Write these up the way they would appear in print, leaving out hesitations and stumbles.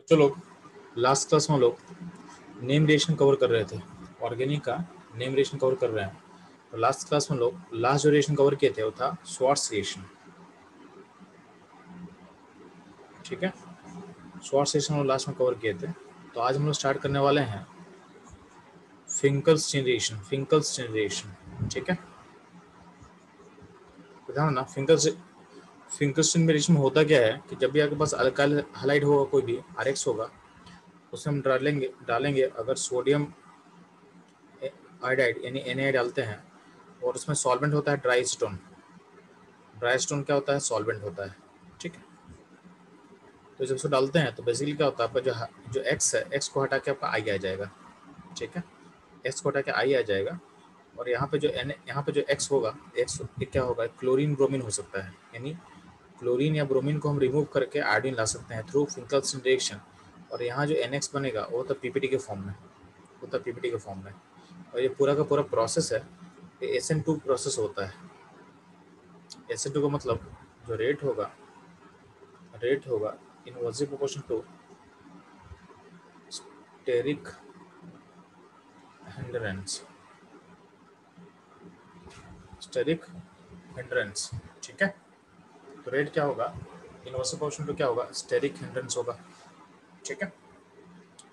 चलो, last class में हम लोग नेम रिएक्शन कवर कर रहे थे। ऑर्गेनिक का नेम रिएक्शन कवर कर रहे हैं। तो लास्ट क्लास में हम लोग लास्ट जो रिएक्शन कवर किए थे वो था श्वार्ट्ज रिएक्शन। ठीक है, श्वार्ट्ज रिएक्शन हम लास्ट में कवर किए थे। तो आज हम लोग स्टार्ट करने वाले हैं फिंकल्स्टीन रिएक्शन। फिंकल्स्टीन रिएक्शन, ठीक है। तो ध्यान ना, फिंकल्स्टीन रिएक्शन में होता क्या है कि जब भी आपके पास अल्काइल हैलाइड होगा, कोई भी आरएक्स होगा, उसमें हम डालेंगे अगर सोडियम आयोडाइड यानी Na डालते हैं और उसमें सॉल्वेंट होता है ड्राई स्टोन। ड्राई स्टोन क्या होता है? सॉल्वेंट होता है, ठीक है। तो जब उसको डालते हैं तो बेसिकली क्या होता है, आपका जो एक्स है, एक्स को हटा के आपका आई आ जाएगा, ठीक है। एक्स को हटा के आई आ जाएगा और यहाँ पे जो एक्स होगा, एक्स क्या होगा? क्लोरीन ब्रोमीन हो सकता है, यानी क्लोरीन या ब्रोमीन को हम रिमूव करके आयोडीन ला सकते हैं थ्रू फिंकल्स्टीन रिएक्शन। और यहाँ जो NX बनेगा वो तो पीपीटी के फॉर्म में, और ये पूरा का पूरा प्रोसेस है, ये SN2 प्रोसेस होता है। SN2 का मतलब जो रेट होगा inversely proportion to steric hindrance, ठीक है। तो रेट क्या होगा? इनवर्सली प्रोपोर्शन टू क्या होगा? स्टेरिक हिंड्रेंस होगा, ठीक है।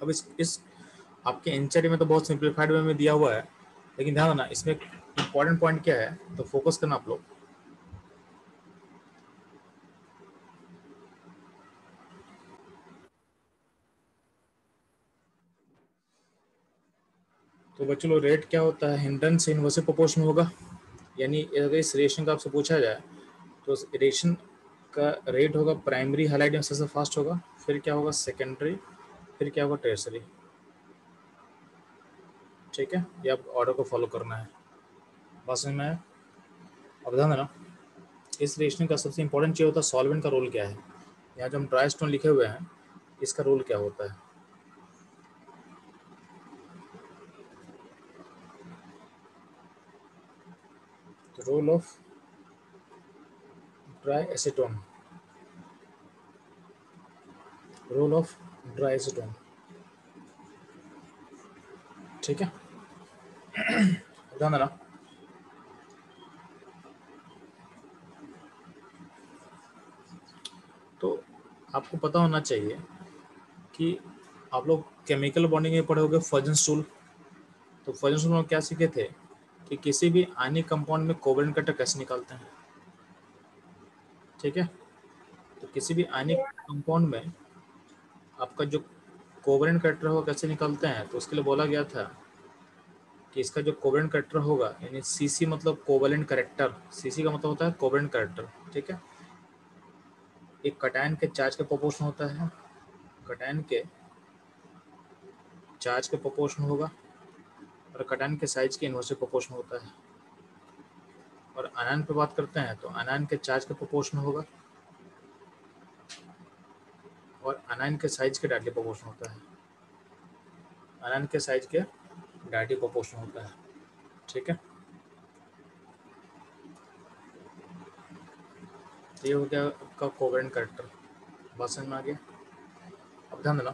अब इस आपके एनसीईआरटी में तो बहुत सिंप्लीफाइड वे में दिया हुआ है, लेकिन ध्यान देना इसमें इंपॉर्टेंट पॉइंट क्या है, तो फोकस करना आप लोग। तो बच्चों लोग, रेट क्या होता है? हिंड्रेंस से इनवर्सली प्रोपोर्शन होगा। यानी अगर इस रिएक्शन का आपसे पूछा जाए तो इस रिएक्शन का रेट होगा प्राइमरी हाइलाइट में सबसे फास्ट होगा, फिर क्या होगा? सेकेंडरी, फिर क्या होगा? टर्सरी, ठीक है। ये आप ऑर्डर को फॉलो करना है, बात समझ में आया? अब ध्यान देना, इस रिएक्शन का सबसे इंपॉर्टेंट चीज होता है सॉल्वेंट का रोल क्या है। यहाँ जो हम ड्राई स्टोन लिखे हुए हैं, इसका रोल क्या होता है? Role of dry acetone, role of dry acetone, ठीक है। ध्यान देना, तो आपको पता होना चाहिए कि आप लोग केमिकल बॉन्डिंग में पढ़े होगे फर्जन टूल। तो फर्जन टूल में क्या सीखे थे कि किसी भी आयनिक कंपाउंड में कोवेलेंट कटर कैसे निकालते हैं, ठीक है। तो किसी भी आयनिक कंपाउंड में आपका जो कोवेलेंट कटर होगा कैसे निकालते हैं, तो उसके लिए बोला गया था कि इसका जो कोवेलेंट करेक्टर होगा, यानी सीसी मतलब कोवेलेंट करेक्टर, सीसी का मतलब होता है कोवेलेंट करेक्टर, ठीक है। एक कटायन के चार्ज के प्रोपोर्शन होता है, कटायन के चार्ज के प्रोपोर्शन होगा, और कटायन के साइज के इनवर्सली प्रोपोर्शन होता है। और आयन पे बात करते हैं तो आयन के चार्ज के प्रोपोर्शन होगा और आयन के साइज के डायरेक्टली प्रोपोर्शन होता है, आयन के साइज के डायरेक्टली प्रोपोर्शन होता है, ठीक है। तो ये हो गया आपका कोवेलेंट करेक्टर, बात समझ में आ गया? अब ध्यान देना,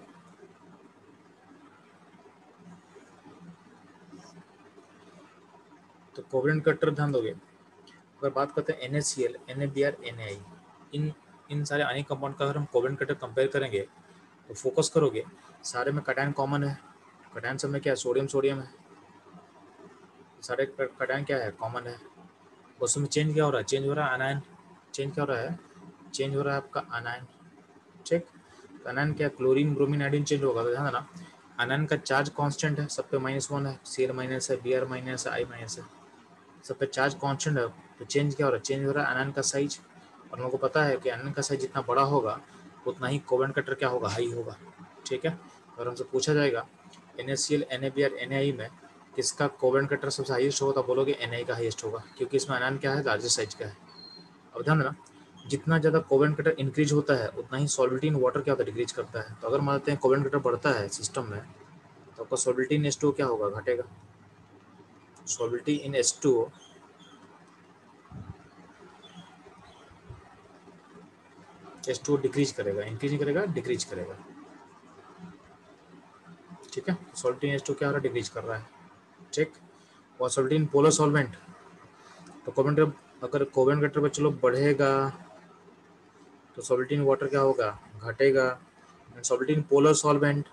तो कोवेलेंट करेक्टर ध्यान दोगे। अगर बात करते हैं NaCl, NaBr, NaI, इन इन सारे अनेक कंपाउंड का अगर हम कोवेलेंट कटर कंपेयर करेंगे तो फोकस करोगे, सारे में कटायन कॉमन है। कटायन सब में क्या है? सोडियम सोडियम है, सारे कटायन क्या है? कॉमन है। उसमें चेंज क्या हो रहा है? चेंज हो रहा है अनायन। चेंज क्या हो रहा है? चेंज हो रहा है आपका अनायन, ठीक। तो अनायन क्या? क्लोरीन ब्रोमीन आयोडीन चेंज होगा, तो ध्यान देना अनायन का चार्ज कांस्टेंट है, सब पे -1 है, Cl माइनस है, Br माइनस है, I माइनस है, सब पे चार्ज कांस्टेंट है। तो चेंज क्या हो रहा है? चेंज हो रहा है अनायन का साइज। और लोगों को पता है कि अनायन का साइज जितना बड़ा होगा उतना ही कोवेलेंट कटर क्या होगा? हाई होगा, ठीक है। अगर हमसे पूछा जाएगा NaCl, NaBr, NaI में किसका कोवेलेंट कटर सबसे हाईएस्ट होगा, तो बोलोगे Na का हाईएस्ट होगा, क्योंकि इसमें अनायन क्या है? लार्जेस्ट साइज का है। अब ध्यान देना, जितना ज़्यादा कोवेलेंट कटर इंक्रीज होता है उतना ही सॉल्बिलिटी इन वाटर क्या होता है? डिक्रीज करता है। तो अगर मानते हैं कोवेलेंट कटर बढ़ता है सिस्टम में, तो आपका सॉल्बिलिटी इन H2O क्या होगा? घटेगा। सॉल्बिलिटी इन H2O डिक्रीज करेगा, इंक्रीज नहीं करेगा, डिक्रीज करेगा, ठीक है, सॉल्टी H2 क्या हो रहा है, डिक्रीज कर रहा है, ठीक। और सॉल्टी इन पोलर सॉल्वेंट, तो कोवेलेंट अगर कोवेलेंट पे चलो बढ़ेगा तो सॉल्टी इन वाटर क्या होगा, घटेगा। Salty in polar solvent,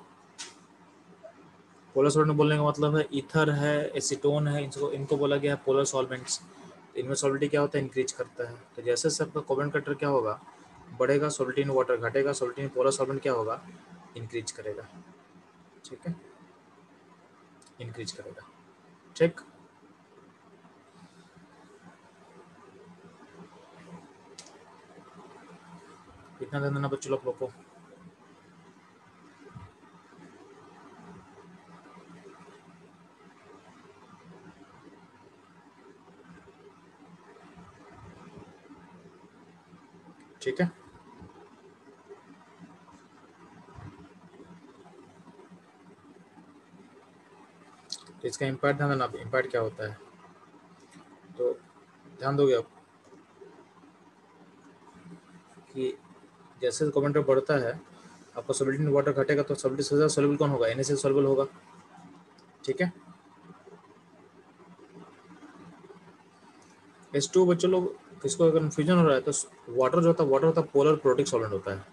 polar solvent बोलने का मतलब है ईथर है, एसीटोन है, इनको बोला गया है पोलर सॉल्वेंट्स। इनमें सॉल्टी क्या होता है, इंक्रीज करता है। तो जैसे से आपका कोवेलेंट कटर क्या होगा, बढ़ेगा, सॉल्टी इन वाटर घटेगा, सॉल्टी इन पोलर सॉल्वेंट क्या होगा, इंक्रीज करेगा, ठीक है, इंक्रीज करेगा, ठीक। इतना ध्यान देना बच्चों लोग को। ठीक है, तो इसका इम्पैक्ट ध्यान देना, इम्पैक्ट क्या होता है, तो ध्यान दोगे आप कि जैसे कोवेलेंट बढ़ता है आपका सॉल्वेंट इन वाटर घटेगा, तो सॉल्वेंट से ज़्यादा सॉल्युबल कौन होगा, NaCl सॉल्युबल होगा, ठीक है। H2 बच्चों लोग किसको कन्फ्यूजन हो रहा है, तो वाटर जो होता है, वाटर होता है पोलर प्रोटिक सॉल्वेंट होता है।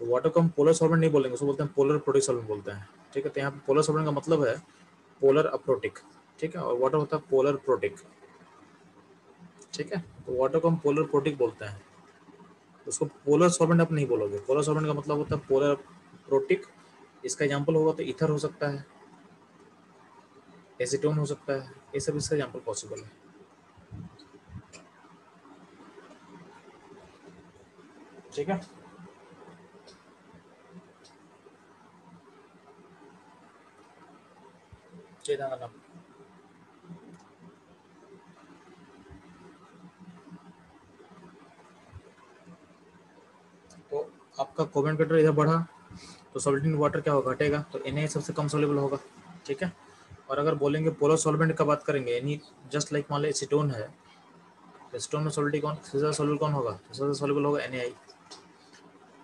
तो वाटर को हम पोलर सॉल्वेंट नहीं बोलेंगे, उसको बोलते हैं पोलर प्रोटिक सॉल्वेंट बोलते हैं, ठीक है। तो यहाँ पे पोलर सॉल्वेंट का मतलब है पोलर अप्रोटिक, ठीक है, और वाटर होता है पोलर प्रोटिक, ठीक है। तो वाटर को हम पोलर प्रोटिक बोलते हैं, उसको पोलर सॉल्वेंट आप नहीं बोलोगे। पोलर सॉल्वेंट का मतलब होता है पोलर प्रोटिक। इसका एग्जाम्पल होगा तो ईथर हो सकता है, एसीटोन हो सकता है, ये सब इसका एग्जाम्पल पॉसिबल है, ठीक है। ये ध्यान रखना। तो आपका कोवेलेंट कटर इधर बढ़ा तो सॉल्वेंट इन वाटर क्या होगा, घटेगा, तो Na सबसे कम सॉल्युबल होगा, ठीक है। और अगर बोलेंगे पोलर सॉल्वेंट का बात करेंगे, यानी जस्ट लाइक मान लो एसीटोन है, एसीटोन में सॉल्टी कौन सबसे ज़्यादा सॉल्युबल कौन होगा, सबसे ज़्यादा सॉल्युबल होगा Na।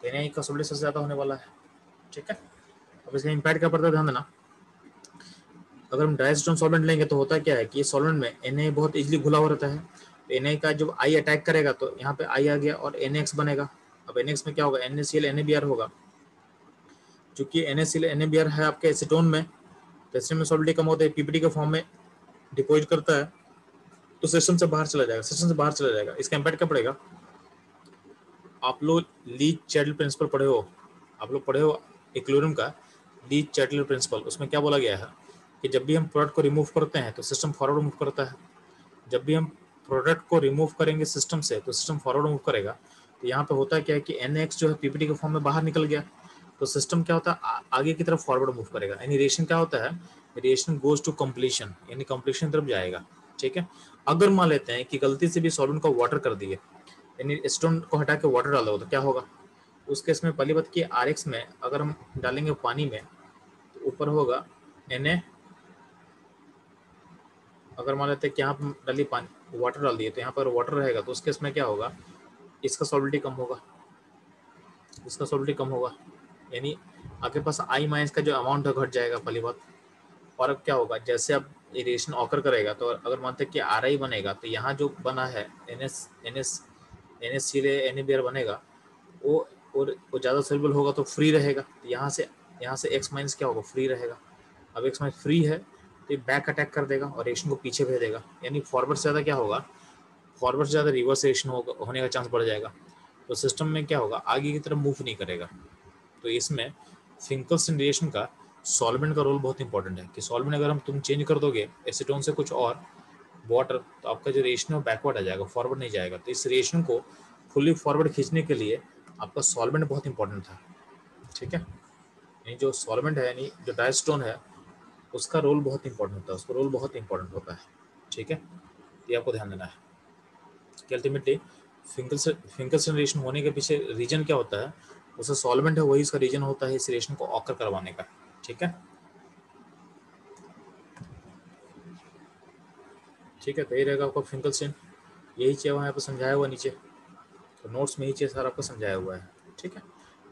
तो Na का सॉल्टी सबसे ज़्यादा होने वाला है, ठीक है। अब इसका इम्पैक्ट क्या पड़ता है, ध्यान देना। अगर हम डाइस्टोन सॉल्वेंट लेंगे तो होता क्या है कि ये सॉल्वेंट में Na बहुत इजीली घुला हुआ रहता है, तो Na का जब I अटैक करेगा तो यहाँ पे I आ गया और NaX बनेगा। अब NaX में क्या होगा, NaCl NaBr होगा। चूंकि NaCl NaBr है आपके एसीटोन में, तो एसिड में सॉल्युबिलिटी कम होता है, पीपीटी के फॉर्म में डिपोजिट करता है, तो सिस्टम से बाहर चला जाएगा, सिस्टम से बाहर चला जाएगा। इसका इम्पैक्ट क्या पड़ेगा, आप लोग ली चैडल प्रिंसिपल पढ़े हो, आप लोग पढ़े हो इक्विलिब्रियम का ली चैडल प्रिंसिपल। उसमें क्या बोला गया है कि जब भी हम प्रोडक्ट को रिमूव करते हैं तो सिस्टम फॉरवर्ड मूव करता है, जब भी हम प्रोडक्ट को रिमूव करेंगे सिस्टम से तो सिस्टम फॉरवर्ड मूव करेगा। तो यहाँ पे होता है क्या है कि NaX जो है पीपीटी के फॉर्म में बाहर निकल गया, तो सिस्टम क्या होता है आगे की तरफ फॉरवर्ड मूव करेगा, यानी रिएक्शन क्या होता है, रिएक्शन गोज टू कंप्लीशन, यानी कंप्लीशन तरफ जाएगा, ठीक है। अगर मान लेते हैं कि गलती से भी सॉल्वेंट को वाटर कर दिए, यानी स्टोन को हटा के वाटर डाला हो, तो क्या होगा उस केस में, पहली बात की RX में अगर हम डालेंगे पानी में तो ऊपर होगा Na। अगर मान लेते हैं कि यहाँ पर डाली पानी वाटर डाल दिए तो यहाँ पर वाटर रहेगा, तो उस केस में क्या होगा, इसका सॉल्युबिलिटी कम होगा, इसका सॉल्युबिलिटी कम होगा, यानी आपके पास I माइनस का जो अमाउंट है घट जाएगा, पहली बात। और अब क्या होगा, जैसे अब रिएक्शन ऑकर करेगा तो अगर मानते हैं कि RI बनेगा, तो यहाँ जो बना है NaCl बनेगा, वो वो ज़्यादा सॉल्युबल होगा तो फ्री रहेगा, तो यहाँ से X माइनस क्या होगा, फ्री रहेगा। अब X माइनस फ्री है तो ये बैक अटैक कर देगा और रिएक्शन को पीछे भेजेगा, यानी फॉरवर्ड से ज़्यादा क्या होगा, फॉरवर्ड से ज़्यादा रिवर्स रिएक्शन होने का चांस बढ़ जाएगा, तो सिस्टम में क्या होगा, आगे की तरफ मूव नहीं करेगा। तो इसमें फिंकल्सन रिएक्शन का सॉल्वेंट का रोल बहुत इंपॉर्टेंट है, कि सॉल्वेंट अगर तुम चेंज कर दोगे एसीटोन से कुछ और वाटर, तो आपका जो रिएक्शन है वो बैकवर्ड आ जाएगा, फॉरवर्ड नहीं जाएगा। तो इस रिएक्शन को फुली फॉरवर्ड खींचने के लिए आपका सॉल्वेंट बहुत इंपॉर्टेंट था, ठीक है। यानी जो सॉल्वेंट है, यानी जो डायस्टोन है, उसका रोल बहुत इंपॉर्टेंट होता है, उसका रोल बहुत इंपॉर्टेंट होता है, ठीक है। ये आपको ध्यान देना है कि अल्टीमेटली फिंकल्सन रिएक्शन होने के पीछे रीजन क्या होता है, उसका सॉल्वेंट है वही इसका रीजन होता है इस रिएक्शन को ऑकर करवाने का, ठीक है। ठीक है, तो ये रहेगा आपका फिंकल्सन, यही चीज़ वहाँ पर समझाया हुआ नीचे, तो नोट्स में ही चीज़ सारा आपको समझाया हुआ है, ठीक है।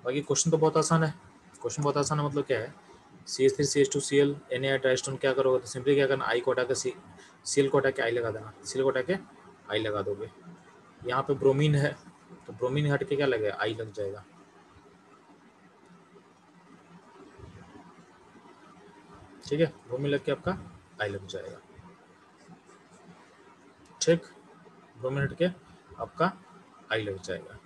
बाकी क्वेश्चन तो बहुत आसान है, क्वेश्चन बहुत आसान है, मतलब क्या है CH3CH2Cl Na ट्राइस्टोन क्या करोगे तो सिंपली क्या करना, आई को हटा के Cl को हटा के आई लगा देना, Cl को हटा के आई लगा दोगे। यहाँ पे ब्रोमीन है तो ब्रोमीन हट के क्या लगेगा, आई लग जाएगा। ठीक है, ब्रोमीन लग के आपका आई लग जाएगा। ठीक, ब्रोमीन हट के आपका आई लग जाएगा।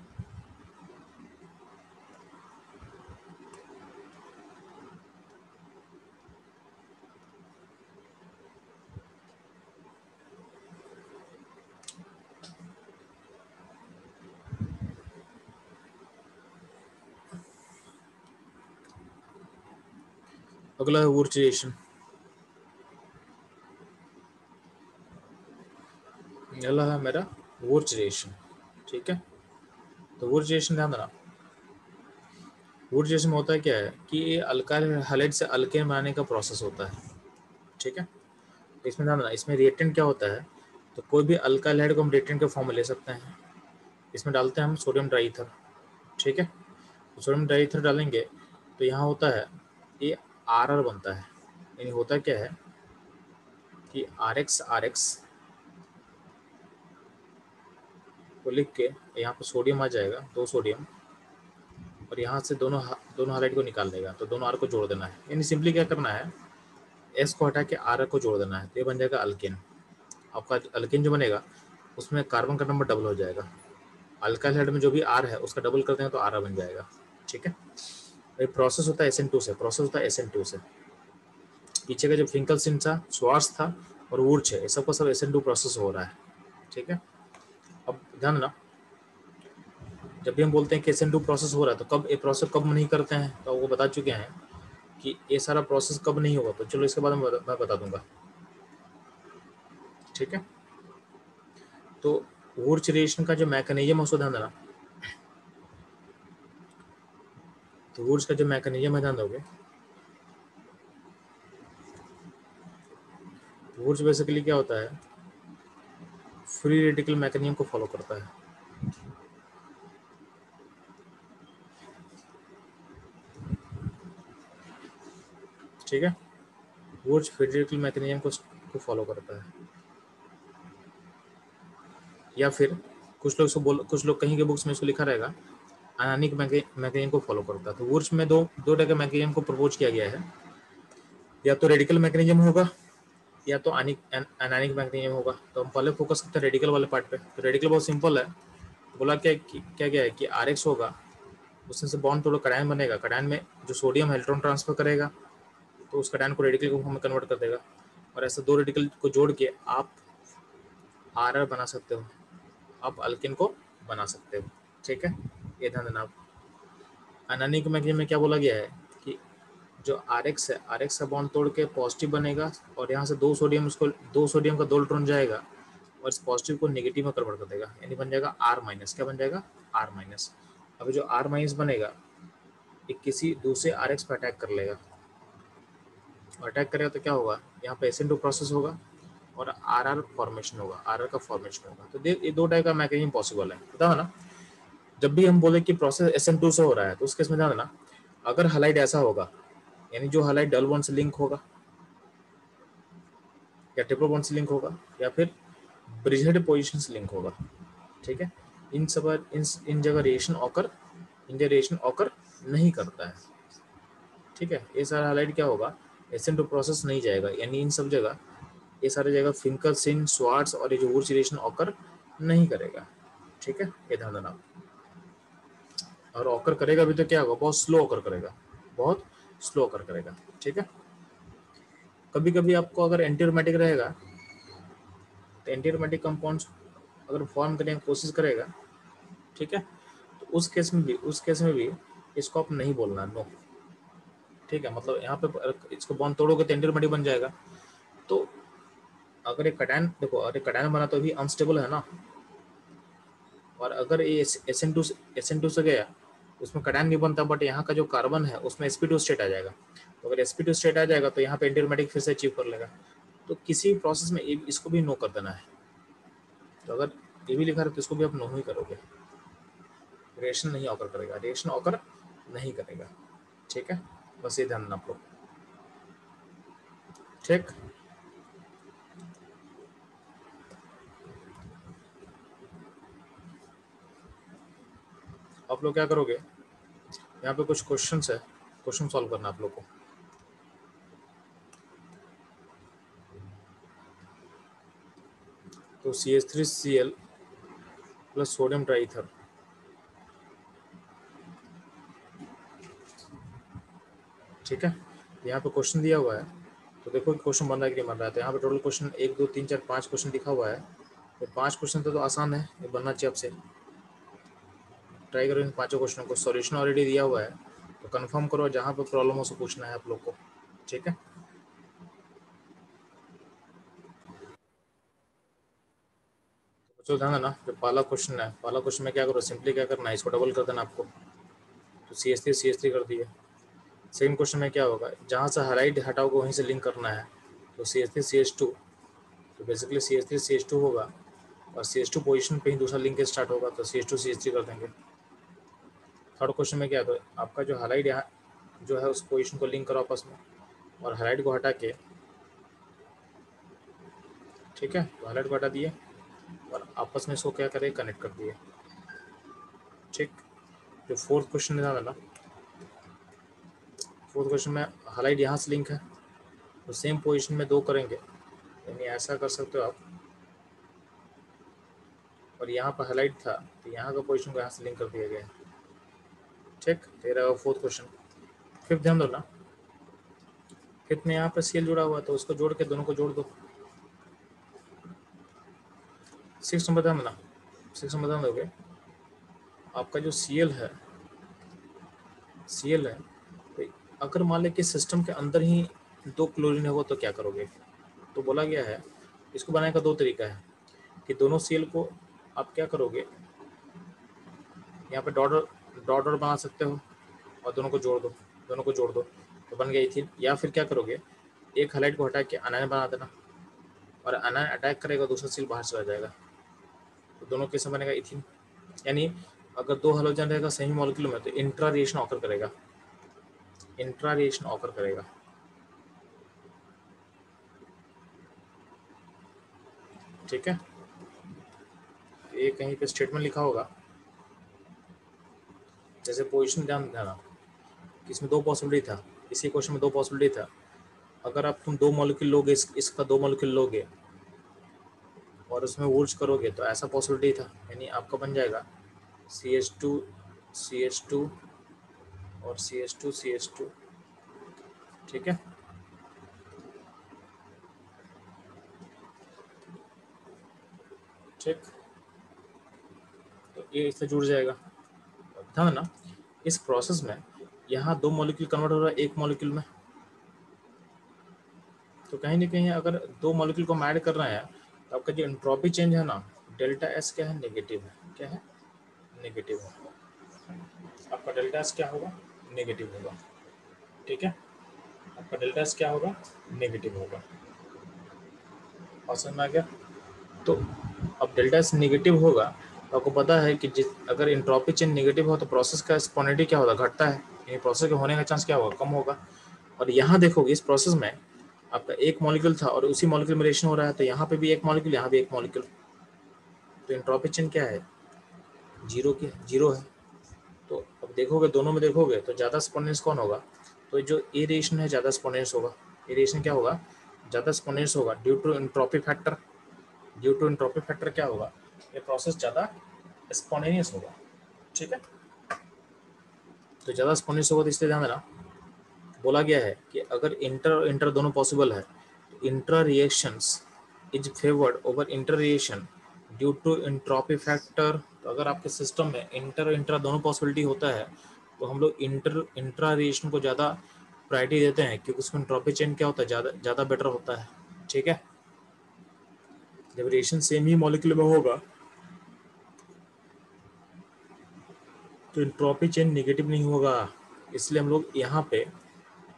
अगला है वूर्चेशन। अगला है मेरा वूर्चेशन। ठीक है, तो वूर्चेशन ध्यान देना, वूर्चेशन में होता है क्या है कि ये अल्काइल हैलाइड से अल्केन बनाने का प्रोसेस होता है। ठीक है, तो इसमें ध्यान देना, इसमें रिएक्टेंट क्या होता है, तो कोई भी अल्काइल हैलाइड को हम रिएक्टेंट के फॉर्म में ले सकते हैं। इसमें डालते हैं हम सोडियम डाईईथर। ठीक है, तो सोडियम डाईईथर डालेंगे तो यहाँ होता है ये आर बनता है, यानी होता क्या है कि RX को लिख के यहाँ पे सोडियम आ जाएगा, 2 सोडियम, और यहाँ से दोनों हाइलाइट को निकाल देगा, तो दोनों आर को जोड़ देना है। यानी सिंपली क्या करना है, एस को हटा के आर को जोड़ देना है, तो ये बन जाएगा अल्केन। आपका अल्केन जो बनेगा उसमें कार्बन का नंबर डबल हो जाएगा। अल्काइल हाइड में जो भी आर है उसका डबल कर देंगे तो आर बन जाएगा। ठीक है, ये प्रोसेस होता है SN2 से, पीछे का जो फिंकलसिन था, स्वार्स था और वुर्च है, ये सबका सब SN2 प्रोसेस हो रहा है। ठीक है, अब ध्यान ना, जब भी हम बोलते हैं कि SN2 प्रोसेस हो रहा है तो कब ये प्रोसेस कब नहीं करते हैं, तो वो बता चुके हैं कि ये सारा प्रोसेस कब नहीं होगा, तो चलो इसके बाद मैं बता दूंगा। ठीक है, तो वुर्च रिएक्शन का जो मैकेनिज्म है उसको ध्यान देना, तो वुर्च का जो मैकेनिज्म है ध्यान दोगे, वुर्च बेसिकली क्या होता है, फ्री रेडिकल मैकेनिज्म को फॉलो करता है। ठीक है, वुर्च फ्री रेडिकल मैकेनिज्म को फॉलो करता है, या फिर कुछ लोग कहीं के बुक्स में इसको लिखा रहेगा आयनिक मैकेनिज्म को फॉलो करता है। तो वुर्च में दो तरह के मैकेनिज्म को प्रपोज किया गया है, या तो रेडिकल मैकेनिज्म होगा या तो आयनिक मैकेनिज्म होगा। तो हम पहले फोकस करते हैं रेडिकल वाले पार्ट पे। तो रेडिकल बहुत सिंपल है, बोला क्या है कि RX होगा, उसमें से बॉन्ड तोड़ो कटायन बनेगा, कटायन में जो सोडियम इलेक्ट्रॉन ट्रांसफर करेगा तो उस कटायन को रेडिकल के फॉर्म में कन्वर्ट कर देगा, और ऐसे 2 रेडिकल को जोड़ के आप RR बना सकते हो, आप अल्किन को बना सकते हो। ठीक है, ये ध्यान देना आप। आयनिक मैकेनिज्म में क्या बोला गया है कि जो RX का बॉन्ड तोड़ के पॉजिटिव बनेगा, और यहाँ से 2 सोडियम का 2 इलेक्ट्रॉन जाएगा और इस पॉजिटिव को नेगेटिव में कन्वर्ट कर देगा, यानी बन जाएगा R-। क्या बन जाएगा, R-। अभी जो R- बनेगा ये किसी दूसरे RX पर अटैक कर लेगा, और अटैक करेगा तो क्या होगा, यहाँ पे SN2 प्रोसेस होगा और RR फॉर्मेशन होगा, RR का फॉर्मेशन होगा। तो ये 2 टाइप का मैकेनिज्म पॉसिबल है, पता है ना। जब भी हम बोले कि प्रोसेस SN2 से हो रहा है तो उस केस में ध्यान देना, अगर हाइलाइट ऐसा होगा, यानी जो हाइलाइट डबल बॉन्ड से लिंक होगा या ट्रिपल बॉन्ड से लिंक होगा या फिर ब्रिजेड पोजीशन से लिंक होगा। ठीक है, इन जगह रिएक्शन ऑकर नहीं करता है। ठीक है, ये सारा हाइलाइट क्या होगा, SN2 प्रोसेस नहीं जाएगा, यानी इन सब जगह ये सारी जगह फिंकलसिन, स्वार्ट्स और ये जो वुर्च रिएक्शन ऑकर नहीं करेगा। ठीक है, ये ध्यान देना। और ऑकर करेगा भी तो क्या होगा, बहुत स्लो ऑकर करेगा, बहुत स्लो ऑकर करेगा। ठीक है, कभी कभी आपको अगर एंटीरोमेटिक रहेगा तो एंटीरोमेटिक कंपाउंड्स अगर फॉर्म करने की कोशिश करेगा, ठीक है, तो उस केस में भी इसको आप नहीं बोलना, नो। ठीक है, मतलब यहाँ पे इसको बॉन्ड तोड़ोगे तो एंटीरोमेटिक बन जाएगा। तो अगर एक कटायन देखो, अरे कटायन बना तो भी अनस्टेबल है ना, और अगर ये SN2 से गया उसमें कटायन नहीं बनता, बट यहाँ का जो कार्बन है उसमें sp2 स्टेट आ जाएगा। तो अगर sp2 स्टेट आ जाएगा तो यहाँ पे एंटीरोमेटिक फिर से अचीव कर लेगा। तो किसी प्रोसेस में इसको भी नो कर देना है। तो अगर ये भी लिखा है तो इसको भी आप नो ही करोगे, रिएक्शन नहीं ऑकर करेगा, रिएक्शन ऑकर नहीं करेगा। ठीक है, बस ये ध्यान देना आप लोग। ठीक, आप लोग क्या करोगे, यहाँ पे कुछ क्वेश्चंस है, क्वेश्चन सॉल्व करना आप लोग को। तो CH3Cl प्लस सोडियम ट्राईथर, ठीक है। यहाँ पे क्वेश्चन दिया हुआ है, तो देखो क्वेश्चन बन रहा है कि नहीं बन रहा है। तो यहाँ पे टोटल क्वेश्चन 1 2 3 4 5 क्वेश्चन दिखा हुआ है। तो 5 क्वेश्चन तो आसान है, ये बनना चाहिए आपसे। ट्राई करो इन 5 क्वेश्चनों को, सॉल्यूशन ऑलरेडी दिया हुआ है, तो कंफर्म करो, जहाँ पे प्रॉब्लम हो उसको पूछना है आप लोग को, ठीक है। तो ध्यान देना, जो पहला क्वेश्चन है, पहला क्वेश्चन में क्या करो, सिंपली क्या करना है, इसको डबल कर देना आपको, तो CH3 कर दिए। सेकंड क्वेश्चन में क्या होगा, जहाँ से हाइलाइट हटाओगे वहीं से लिंक करना है, तो CH3CH2, तो बेसिकली CH3CH2 होगा, और CH2 पोजीशन पे ही दूसरा लिंक स्टार्ट होगा, तो CH2CH3 कर देंगे। थर्ड क्वेश्चन में क्या है, आपका जो हाइलाइट यहाँ जो है उस पोजीशन को लिंक करो आपस में, और हाइलाइट को हटा के, ठीक है, तो हाइलाइट को हटा दिए और आपस में इसको क्या करें, कनेक्ट कर दिए, ठीक। जो फोर्थ क्वेश्चन है ना, फोर्थ क्वेश्चन में हाइलाइट यहाँ से लिंक है, तो सेम पोजीशन में 2 करेंगे, यानी ऐसा कर सकते हो आप, और यहाँ पर हाइलाइट था तो यहाँ का पोजीशन को यहाँ से लिंक कर दिया गया है, ठीक। तेरा फोर्थ क्वेश्चन। फिफ्थ ध्यान दो ना, फिफ्थ में यहाँ पर CL जुड़ा हुआ है, तो उसको जोड़ के दोनों को जोड़ दो। सिक्स नंबर ध्यान देना, सिक्स नंबर ध्यान दोगे, आपका जो CL है, CL है, तो अगर मान लें कि सिस्टम के अंदर ही 2 क्लोरीन होगा तो क्या करोगे। तो बोला गया है, इसको बनाने का 2 तरीका है, कि दोनों CL को आप क्या करोगे, यहाँ पे डॉट डॉट बना सकते हो और दोनों को जोड़ दो, दोनों को जोड़ दो तो बन गया इथिन। या फिर क्या करोगे, एक हाइलाइट को हटा के अनायन बना देना, और अनायन अटैक करेगा, दूसरा सील बाहर चला जाएगा, तो दोनों कैसे बनेगा, इथिन। यानी अगर 2 हाइड्रोजन रहेगा सेमी मॉलिक्यूल में, तो इंट्रा रिएक्शन ऑकर करेगा, इंट्रा रिएक्शन ऑकर करेगा, ठीक है। ये कहीं पे स्टेटमेंट लिखा होगा, जैसे पोजिशन ध्यान देना, इसमें 2 पॉसिबिलिटी था, इसी क्वेश्चन में 2 पॉसिबिलिटी था। अगर आप तुम 2 मॉलिक्यूल लोगे, इसका 2 मॉलिक्यूल लोगे और उसमें वोल्स करोगे, तो ऐसा पॉसिबिलिटी था, यानी आपका बन जाएगा CH2 CH2 और CH2 CH2, ठीक है। ठीक, तो ये इससे जुड़ जाएगा, ध्यान ना। इस प्रोसेस में यहाँ 2 मॉलिक्यूल कन्वर्ट हो रहा है 1 मॉलिक्यूल में, तो कहीं ना कहीं अगर 2 मॉलिक्यूल को हम ऐड कर रहे हैं, तो आपका जो एंट्रोपी चेंज है ना, डेल्टा एस क्या है, नेगेटिव है, क्या है, नेगेटिव है। आपका डेल्टा एस क्या होगा, नेगेटिव होगा, ठीक है। आपका डेल्टा एस क्या होगा, नेगेटिव होगा, और समझ में आ गया। तो अब डेल्टा एस नेगेटिव होगा, तो आपको पता है कि जिस अगर इंट्रोपी चेंज नेगेटिव हो तो प्रोसेस का स्पॉन्टेनिटी क्या होगा, घटता है, यानी प्रोसेस के होने का चांस क्या होगा, कम होगा। और यहाँ देखोगे इस प्रोसेस में आपका 1 मॉलिक्यूल था और उसी मॉलिक्यूल में रिएक्शन हो रहा है, तो यहाँ पे भी 1 मॉलिक्यूल, यहाँ भी 1 मॉलिक्यूल, तो इंट्रोपी चेंज क्या है, जीरो की जीरो है। तो अब देखोगे दोनों में देखोगे तो ज़्यादा स्पॉन्टेनियस कौन होगा, तो जो ए रिएक्शन है ज़्यादा स्पॉन्टेनियस होगा, ए रिएक्शन क्या होगा, ज़्यादा स्पॉन्टेनियस होगा, due to entropy factor, due to entropy factor क्या होगा, ये प्रोसेस ज़्यादा स्पॉन्टेनियस होगा, ठीक है। तो ज़्यादा स्पॉन्टेनियस होगा, तो इसलिए ध्यान देना, बोला गया है कि अगर इंटर इंटर दोनों पॉसिबल है, तो inter reactions is favoured over inter reaction due to entropy factor. तो अगर आपके सिस्टम में इंटर इंट्रा दोनों पॉसिबिलिटी होता है, तो हम लोग इंट्रा रिएक्शन को ज़्यादा प्रायोरिटी देते हैं, क्योंकि उसमें एंट्रोपी चेंज क्या होता है, ज़्यादा ज़्यादा बेटर होता है, ठीक है। जब रिएक्शन सेम ही मॉलिक्यूल में होगा तो एंट्रोपी चेंज नेगेटिव नहीं होगा, इसलिए हम लोग यहाँ पे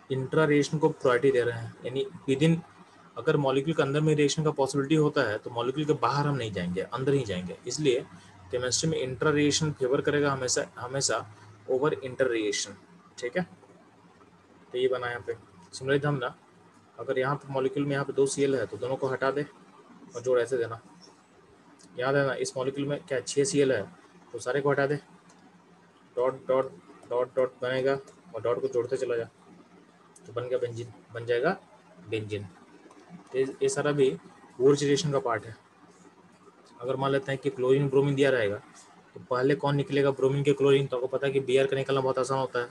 इंट्रा रिएक्शन को प्रायोरिटी दे रहे हैं, यानी विद इन, अगर मॉलिक्यूल के अंदर में रिएक्शन का पॉसिबिलिटी होता है तो मॉलिक्यूल के बाहर हम नहीं जाएंगे, अंदर ही जाएंगे, इसलिए केमिस्ट्री में इंटर रिएक्शन फेवर करेगा हमेशा हमेशा ओवर इंटर रिएक्शन, ठीक है। तो ये बना यहाँ पे, सिमिलरली हम ना अगर यहाँ पे मॉलिक्यूल में यहाँ पे 2 Cl है तो दोनों को हटा दे और जोड़ ऐसे देना। याद है ना, इस मॉलिक्यूल में क्या 6 Cl है तो सारे को हटा दे, डॉट डॉट डॉट डॉट बनेगा और डॉट को जोड़ते चला जा तो बन गया बेंजीन, बन जाएगा बेंजीन। तो ये सारा भी वुर्ज रिएक्शन का पार्ट है। अगर मान लेते हैं कि क्लोरीन ब्रोमीन दिया रहेगा तो पहले कौन निकलेगा, ब्रोमीन के क्लोरीन, तो आपको पता है कि Br का निकलना बहुत आसान होता है।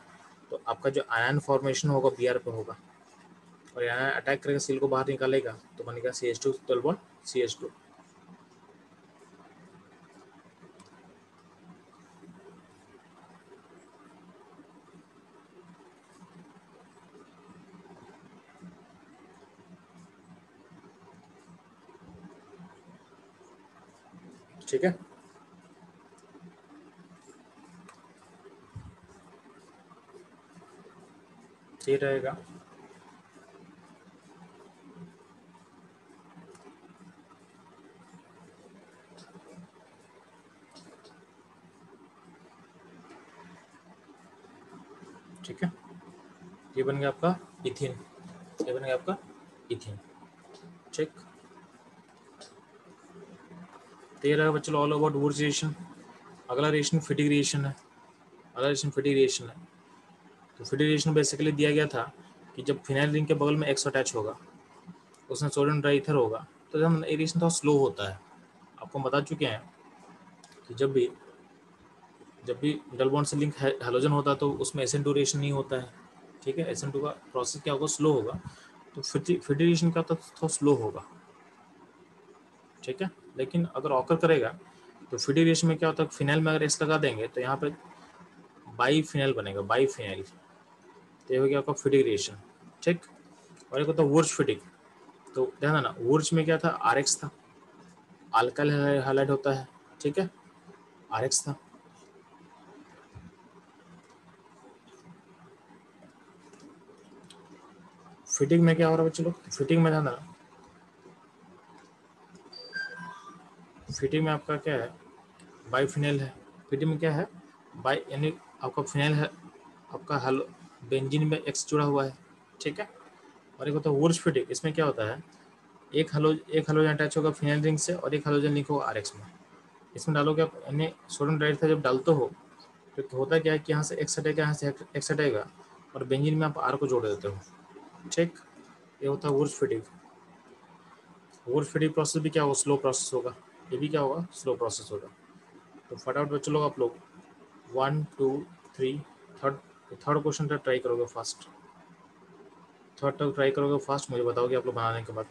तो आपका जो आयन फॉर्मेशन होगा Br पे होगा और आयन अटैक करके सील को बाहर निकालेगा तो बनेगा CH2 डबल बॉन्ड CH2। ठीक है, ये रहेगा। ठीक है, ये बन गया आपका इथिन, ये बन गया आपका इथिन। ठीक, तो ये रहा बच्चों ऑल अबाउट वुर्ज रिएक्शन। अगला रिएक्शन फिटिक रिएक्शन है। अगला रिएक्शन फिटिक रिएक्शन है। तो फिटिक रिएक्शन बेसिकली दिया गया था कि जब फिनाइल रिंग के बगल में एक्स अटैच होगा, उसमें सोडियम डाइईथर होगा, तो जब ये रिएक्शन थोड़ा स्लो होता है। आपको बता चुके हैं कि जब भी डबल बॉन्ड से लिंक हैलोजन होता है तो उसमें SN2 रिएक्शन नहीं होता है। ठीक है, SN2 का प्रोसेस क्या होगा, स्लो होगा। तो फिटिक रिएक्शन का तो थोड़ा स्लो होगा। ठीक है, लेकिन अगर ऑकर करेगा तो फिटिक रिएक्शन में क्या होता है, फिनाइल में अगर एस लगा देंगे तो यहाँ पे बाई फिनाइल बनेगा, बाई फिनाइल। तो ये हो गया आपका फिटिक रिएक्शन। ठीक, और एक होता है वुर्ज फिटिक। तो ध्यान ना, वुर्ज में क्या था, RX था, अल्काइल हाइलाइट होता है। ठीक है, RX था। फिटिंग में क्या हो रहा है बच्चों लोग, फिटिंग में ध्यान ना, फिटिंग में आपका क्या है, बाईफिनाइल है। फिटिंग में क्या है, बाई यानी आपका फिनाइल है, आपका हेलो बेंजीन में एक्स जुड़ा हुआ है। ठीक है, और एक होता है वुर्ज फिटिंग। इसमें क्या होता है, एक हेलोजन अटैच होगा फिनाइल रिंग से और एक हेलोजन लिंक होगा RX में। इसमें डालोगे आप यानी सोडियम डाइईथर जब डालते हो तो होता क्या है कि यहाँ से एक्स हटेगा, यहाँ से एक्स हटेगा और बेंजीन में आप R को जोड़ देते हो। ठीक, ये होता है वुर्ज फिटिंग। वुर्ज फिटिंग प्रोसेस भी क्या होगा, स्लो प्रोसेस होगा। ये भी क्या होगा, स्लो प्रोसेस होगा। तो फटाफट बच्चों लोग आप लोग 1 2 3 थर्ड थर्ड क्वेश्चन तक ट्राई करोगे फास्ट, थर्ड तक ट्राई करोगे फास्ट, मुझे बताओगे आप लोग बनाने के बाद।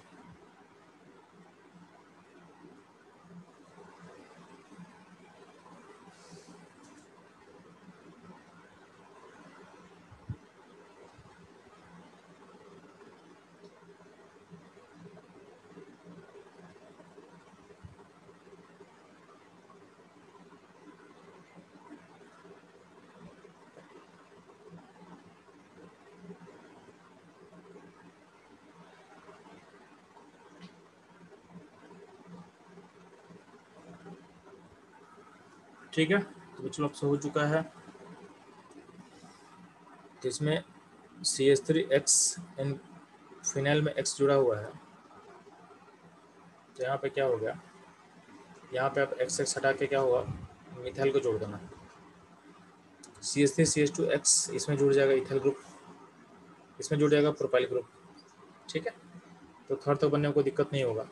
ठीक है, तो बच्चों लोग से हो चुका है। तो इसमें CH3X इन फिनाइल में X जुड़ा हुआ है। तो यहाँ पे क्या हो गया, यहाँ पे आप X हटा के क्या होगा, मिथाइल को जोड़ देना। CH3CH2X इसमें जुड़ जाएगा इथाइल ग्रुप, इसमें जुड़ जाएगा प्रोपाइल ग्रुप। ठीक है, तो थर्ड तक बनने में कोई दिक्कत नहीं होगा।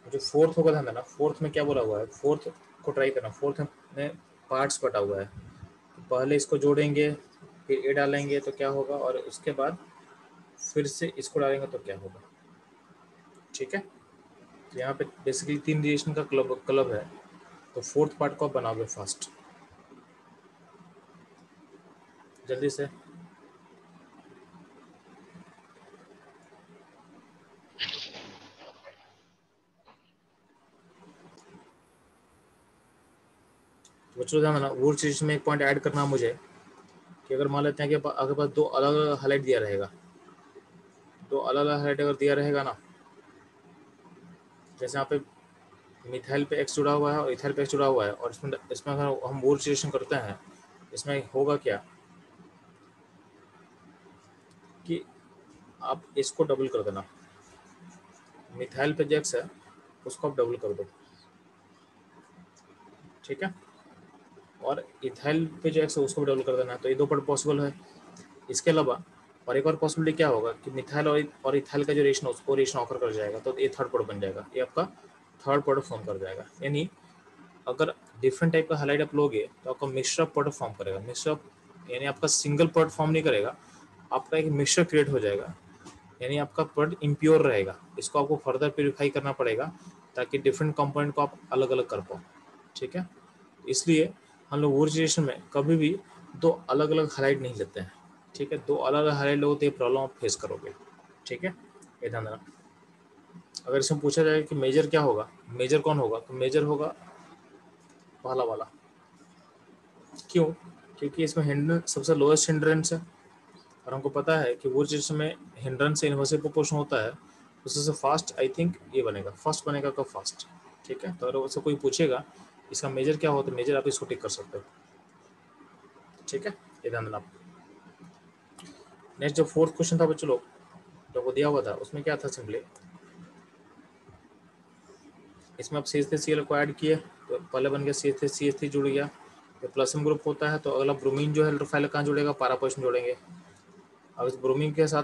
जो फोर्थ होगा ध्यान देना, फोर्थ में क्या बोला हुआ है, फोर्थ को ट्राई करना। फोर्थ में पार्ट्स बटा हुआ है, तो पहले इसको जोड़ेंगे, फिर ए डालेंगे तो क्या होगा, और उसके बाद फिर से इसको डालेंगे तो क्या होगा। ठीक है, तो यहाँ पे बेसिकली 3 रिएक्शन का क्लब है। तो फोर्थ पार्ट को आप बनाओगे फास्ट, जल्दी से। तो बच्चों ध्यान देना, वुर्ज रिएक्शन में एक पॉइंट ऐड करना मुझे, कि अगर मान लेते हैं कि अगर पास 2 अलग अलग हाईलाइट दिया रहेगा, 2 अलग अलग हाईलाइट अगर दिया रहेगा ना, जैसे यहाँ पे मिथाइल पे एक्स जुड़ा हुआ है और इथाइल पे एक्स जुड़ा हुआ है, और इसमें अगर हम वुर्ज रिएक्शन करते हैं, इसमें होगा क्या कि आप इसको डबल कर देना, मिथाइल पे जो एक्स है उसको आप डबल कर दो, ठीक है, और इथाइल पे जो एक्स है उसको भी डबल कर देना है। तो ये दो पार्ट पॉसिबल है। इसके अलावा और एक और पॉसिबिलिटी क्या होगा कि मिथाइल और इथाइल का जो रिएक्शन उसको रिएक्शन ऑकर कर जाएगा, तो ये थर्ड प्रोडक्ट बन जाएगा, ये आपका थर्ड प्रोडक्ट फॉर्म कर जाएगा। यानी अगर डिफरेंट टाइप का हैलाइड आप लोगे तो आपका मिक्सचर ऑफ प्रोडक्ट फॉर्म करेगा। मिक्सचर यानी आपका सिंगल प्रोडक्ट फॉर्म नहीं करेगा, आपका एक मिक्सचर क्रिएट हो जाएगा, यानी आपका प्रोडक्ट इम्प्योर रहेगा। इसको आपको फर्दर प्योरीफाई करना पड़ेगा ताकि डिफरेंट कंपोनेंट को आप अलग अलग कर पाओ, ठीक है। इसलिए हम लोग ओरिजिनेशन में कभी भी दो अलग अलग हाइलाइट नहीं लेते हैं, ठीक है। दो अलग अलग हाइलाइट लोगे तो ये प्रॉब्लम आप फेस करोगे, ठीक है, ये ध्यान देना। अगर इसमें पूछा जाए कि मेजर क्या होगा, मेजर कौन होगा, तो मेजर होगा पहला वाला। क्यों? क्योंकि इसमें हिंड्रेंस सबसे लोएस्ट हिंड्रेंस है, और हमको पता है कि वो चीज़ में हिंड्रेंस से इन्वर्सली प्रोपोर्शन होता है, उससे फास्ट आई थिंक ये बनेगा, फर्स्ट बनेगा का फर्स्ट, ठीक है। तो अगर उससे कोई पूछेगा इसका मेजर क्या होता है, मेजर आप इसको टिक कर सकते हो, ठीक है, ये ध्यान देना आप। नेक्स्ट जो फोर्थ क्वेश्चन था बच्चों लोग, जो वो दिया हुआ था उसमें क्या था, सिंपली इसमें आप CH3Cl को ऐड किए तो पहले बन गया CH3 जुड़ गया, तो प्लस ग्रुप होता है, तो अगला ब्रोमीन जो है इलेक्ट्रोफाइल कहाँ जुड़ेगा, पारा पोजिशन जोड़ेंगे। अब इस ब्रोमीन के साथ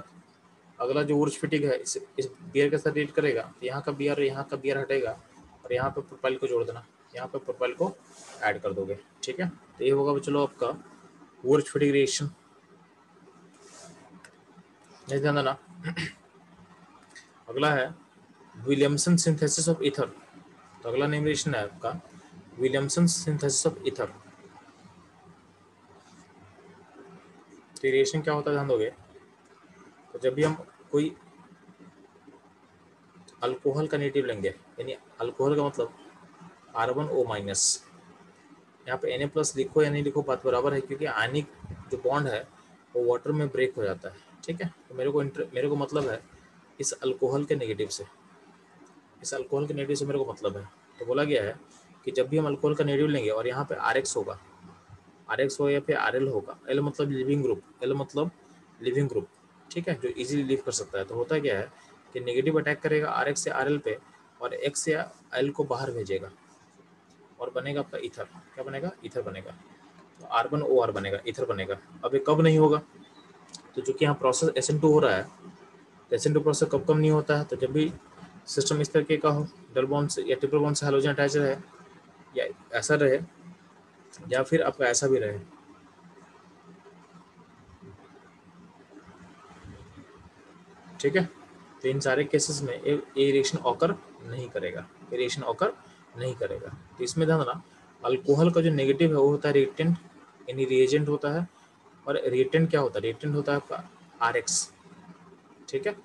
अगला जो उर्ज फिटिक है इस बियर के साथ रिएक्ट करेगा, तो यहाँ का बियर यहाँ का बियर हटेगा और यहाँ पे प्रोपाइल को जोड़ देना, यहाँ पे प्रोपाइल को ऐड कर दोगे, ठीक है। तो ये होगा चलो आपका उर्ज फिटिक रिएक्शन, ध्यान देना। अगला है विलियमसन सिंथेसिस ऑफ ईथर, तो अगला नेम रिएक्शन है आपका विलियमसन सिंथेसिस ऑफ ईथर। तो रिएक्शन क्या होता है ध्यान दोगे, तो जब भी हम कोई अल्कोहल का नेगेटिव लेंगे, यानी अल्कोहल का मतलब R1O-, यहाँ पे Na+ लिखो या नहीं लिखो बात बराबर है, क्योंकि आयनिक जो बॉन्ड है वो वाटर में ब्रेक हो जाता है, ठीक है। तो मेरे को मतलब है इस अल्कोहल के नेगेटिव से, इस अल्कोहल के नेगेटिव से मेरे को मतलब है। तो बोला गया है कि जब भी हम अल्कोहल का नेगेटिव लेंगे और यहाँ पे RX होगा, RX हो या फिर RL होगा, L मतलब लिविंग ग्रुप, L मतलब लिविंग ग्रुप, ठीक है, जो इजीली लीव कर सकता है। तो होता क्या है कि नेगेटिव अटैक करेगा RX से RL पे और X या L को बाहर भेजेगा और बनेगा आपका ईथर। क्या बनेगा? ईथर बनेगा। तो R1OR बनेगा, ईथर बनेगा। अब ये कब नहीं होगा, तो चूंकि यहाँ प्रोसेस SN2 हो रहा है, तो SN2 प्रोसेस कब कम नहीं होता है, तो जब भी सिस्टम इस तरीके का हो, डबल बॉन्ड से या ट्रिपल बॉन्ड से हाइड्रोजन अटैच रहे, या ऐसा रहे, या फिर आपका ऐसा भी रहे, ठीक है। तो इन सारे केसेस में ये रिएक्शन ऑकर नहीं करेगा, ये रिएक्शन ऑकर नहीं करेगा। तो इसमें ध्यान रखना, अल्कोहल का जो नेगेटिव है वो होता है रिएक्टेंट, यानी रिएजेंट होता है, और रिएक्टेंट क्या होता है, रिएक्टेंट होता है आपका RX, ठीक है,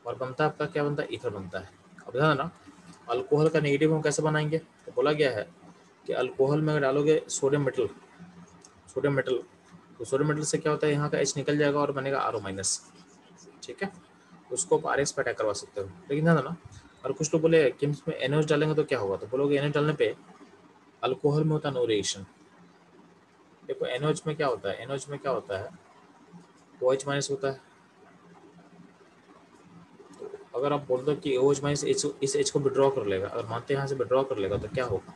और बनता है आपका क्या बनता है, ईथर बनता है। अब ध्यान रखना, अल्कोहल का नेगेटिव हम कैसे बनाएंगे, तो बोला गया है कि अल्कोहल में अगर डालोगे सोडियम मेटल, तो सोडियम मेटल से क्या होता है, यहाँ का H निकल जाएगा और बनेगा RO-, ठीक है। उसको आप RX पे अटैक करवा सकते हो। लेकिन ध्यान देना, और कुछ लोग बोले कि इसमें NaOH डालेंगे तो क्या होगा, तो बोलोगे NaOH डालने पे अल्कोहल में होता है नो रिएक्शन। देखो NaOH में क्या होता है, NaOH में क्या होता है, OH- होता है। तो अगर आप बोल दो कि OH- इस H को विड्रॉ कर लेगा, अगर मानते हैं यहाँ से विड्रॉ कर लेगा, तो क्या होगा,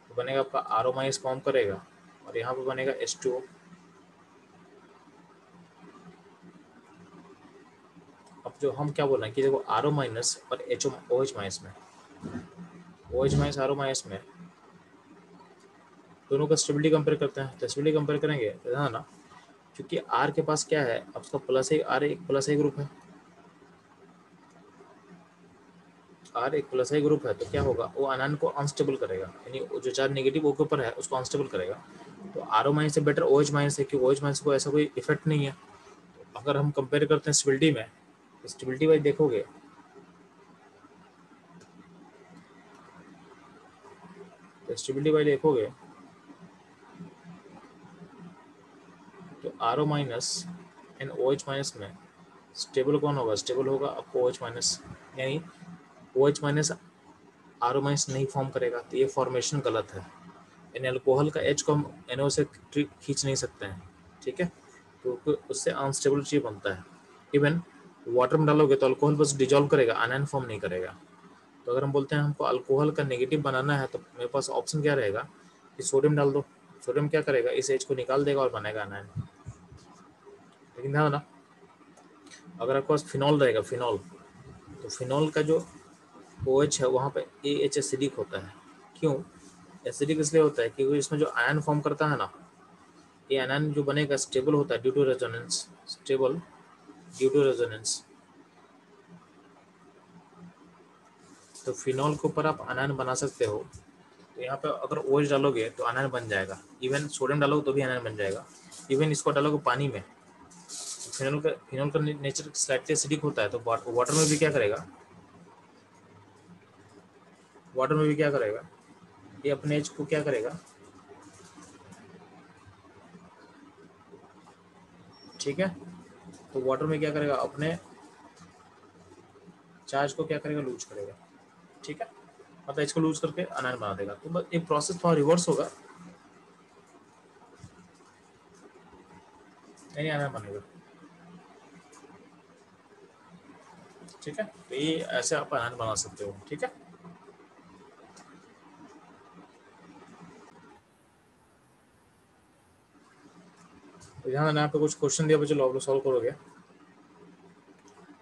तो बनेगा आपका RO- फॉर्म करेगा और यहाँ पे बनेगा H2O। अब जो हम क्या बोल रहे हैं कि देखो RO- और OH- में, OH- RO- में दोनों का स्टेबिलिटी कंपेयर करते हैं। तो स्टेबिलिटी कंपेयर करेंगे तो ध्यान ना, क्योंकि R के पास क्या है, अब उसका R एक +I ग्रुप है, R एक +I ग्रुप है, तो क्या होगा, वो आयन को अनस्टेबल करेगा, यानी जो चार्ज नेगेटिव O के ऊपर है उसको अनस्टेबल करेगा। तो RO- से बेटर OH- है, कि OH- को ऐसा कोई इफेक्ट नहीं है। तो अगर हम कंपेयर करते हैं स्टेबिलिटी में, स्टेबिलिटी वाइज देखोगे तो स्टेबिलिटी वाइज देखोगे तो RO- एंड OH- में स्टेबल कौन होगा, स्टेबल होगा आपको OH-, यानी OH- RO- नहीं फॉर्म करेगा। तो ये फॉर्मेशन गलत है, यानी अल्कोहल का H को हम NO से खींच नहीं सकते हैं, ठीक है, तो उससे अनस्टेबल चीज बनता है। इवन वाटर में डालोगे तो अल्कोहल बस डिजोल्व करेगा, आयन फॉर्म नहीं करेगा। तो अगर हम बोलते हैं हमको अल्कोहल का नेगेटिव बनाना है तो मेरे पास ऑप्शन क्या रहेगा कि सोडियम डाल दो। सोडियम क्या करेगा, इस H को निकाल देगा और बनाएगा आयन। लेकिन ध्यान ना, अगर आपके पास फिनॉल रहेगा, फिनॉल, तो फिनॉल का जो OH है वहाँ पे AH एसिडिक होता है। क्यों एसिडिक इसलिए होता है क्योंकि इसमें जो आयन फॉर्म करता है ना, ये आयन जो बनेगा स्टेबल होता है due to resonance, stable due to resonance. तो फिनॉल के ऊपर आप आयन बना सकते हो। तो यहाँ पे अगर OH डालोगे तो आयन बन जाएगा, इवन सोडियम डालोगे तो भी आयन बन जाएगा, इवन इसको डालोगे पानी में। फिनॉल का नेचर स्लाइटली एसिडिक होता है, तो वाटर में भी क्या करेगा, वाटर में भी क्या करेगा, ये अपने एच को क्या करेगा, ठीक है। तो वाटर में क्या करेगा, अपने चार्ज को क्या करेगा, लूज करेगा, ठीक है। मतलब इसको लूज करके अनायन बना देगा। तो बस एक प्रोसेस थोड़ा रिवर्स होगा, नहीं अनायन बनेगा, ठीक है। तो ये ऐसे आप अनायन बना सकते हो, ठीक है। तो यहाँ मैंने यहाँ पे कुछ क्वेश्चन दिया बच्चों, आप लोग सॉल्व करोगे।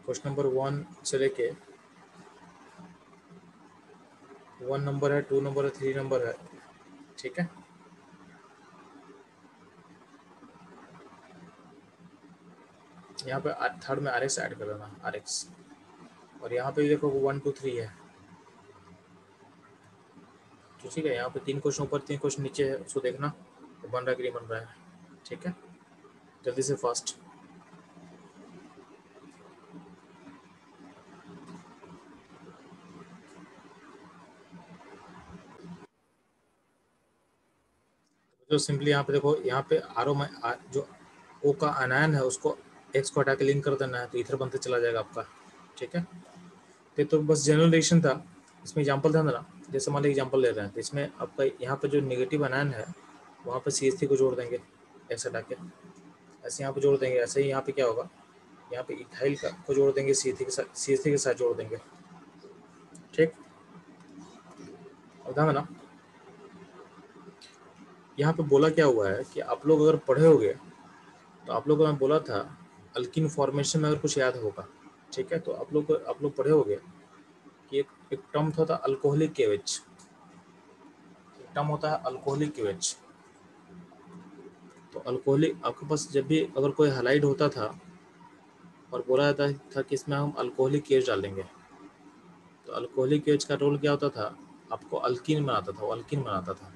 क्वेश्चन नंबर 1 से लेके 1 नंबर है, 2 नंबर है, 3 नंबर है, ठीक है। यहाँ पे थर्ड में RX ऐड कर देना, RX। और यहाँ पे देखो 1 2 3 है, तो ठीक है। यहाँ पे 3 क्वेश्चन ऊपर 3 क्वेश्चन नीचे है, उसको देखना तो बन रहा है कि नहीं बन रहा है, ठीक है। जल्दी से फास्ट। जो सिंपली यहाँ पे देखो, यहाँ पे आर में जो O का आनायन है उसको X को हटा के लिंक कर देना है, तो इधर बनते चला जाएगा आपका, ठीक है। तो बस जनरल रिएक्शन था, इसमें एग्जांपल था ना, जैसे मान लीजिए एग्जांपल ले रहे हैं, तो इसमें आपका यहाँ पे जो नेगेटिव आनायन है वहाँ पे CH3 को जोड़ देंगे, X हटा के, ऐसे यहाँ पे जोड़ देंगे। ऐसे ही यहाँ पे क्या होगा, यहाँ पे इथाइल का को जोड़ देंगे, CH3 के साथ जोड़ देंगे, ठीक। और ध्यान देना, यहाँ पे बोला क्या हुआ है कि आप लोग अगर पढ़े होगे तो आप लोगों ने बोला था अल्किन फॉर्मेशन में अगर कुछ याद होगा, ठीक है। तो आप लोग पढ़े होगे कि एक टर्म था अल्कोहलिक केवेज, एक टर्म होता है अल्कोहलिक केवेज। तो अल्कोहलिक आपके पास जब भी अगर कोई हैलाइड होता था और बोला जाता था कि इसमें हम अल्कोहलिक केवेज डालेंगे, तो अल्कोहलिक केवेज का रोल क्या होता था, आपको अल्किन बनाता था, वो अल्किन बनाता था,